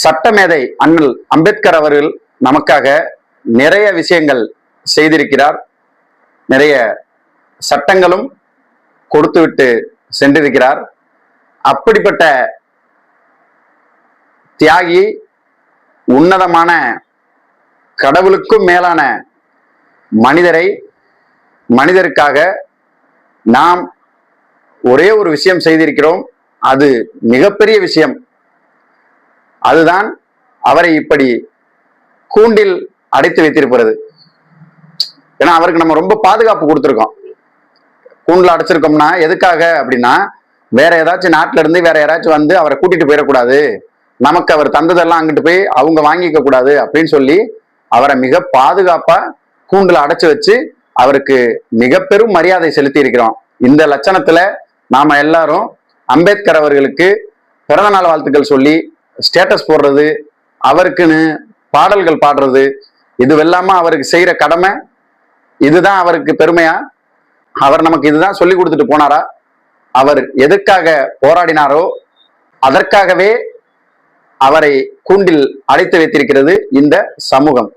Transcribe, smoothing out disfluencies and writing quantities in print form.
சட்டமேதை அண்ணல் அம்பேத்கர் அவர்கள் நமக்காக நிறைய விஷயங்கள் செய்திருக்கிறார். நிறைய சட்டங்களும் கொடுத்துவிட்டு சென்றிருக்கிறார். அப்படிப்பட்ட தியாகி, உன்னதமான கடவுளுக்கும் மேலான மனிதருக்காக நாம் ஒரே ஒரு விஷயம் செய்திருக்கிறோம். அது மிகப்பெரிய விஷயம். அதுதான் அவரை இப்படி கூண்டில் அடைத்து வைத்திருக்கிறது. ஏன்னா அவருக்கு நம்ம ரொம்ப பாதுகாப்பு கொடுத்துருக்கோம். கூண்டில் அடைச்சிருக்கோம்னா எதுக்காக அப்படின்னா, வேற ஏதாச்சும் நாட்டுல இருந்து வேற யாராச்சும் வந்து அவரை கூட்டிட்டு போயிடக்கூடாது, நமக்கு அவர் தந்ததெல்லாம் அங்கிட்டு போய் அவங்க வாங்கிக்க கூடாது அப்படின்னு சொல்லி அவரை மிக பாதுகாப்பா கூண்டுல அடைச்சு வச்சு அவருக்கு மிக பெரும் மரியாதை செலுத்தி இருக்கிறோம். இந்த லட்சணத்துல நாம எல்லாரும் அம்பேத்கர் அவர்களுக்கு பிறந்த நாள் வாழ்த்துக்கள் சொல்லி ஸ்டேட்டஸ் போடுறது, அவருக்குன்னு பாடல்கள் பாடுறது, இதுவெல்லாம அவருக்கு செய்யற கடமை. இதுதான் அவருக்கு பெருமையா? அவர் நமக்கு இதுதான் சொல்லி கொடுத்துட்டு போனாரா? அவர் எதற்காக போராடினாரோ அதற்காகவே அவரை கூண்டில் அடைத்து வைத்திருக்கிறது இந்த சமூகம்.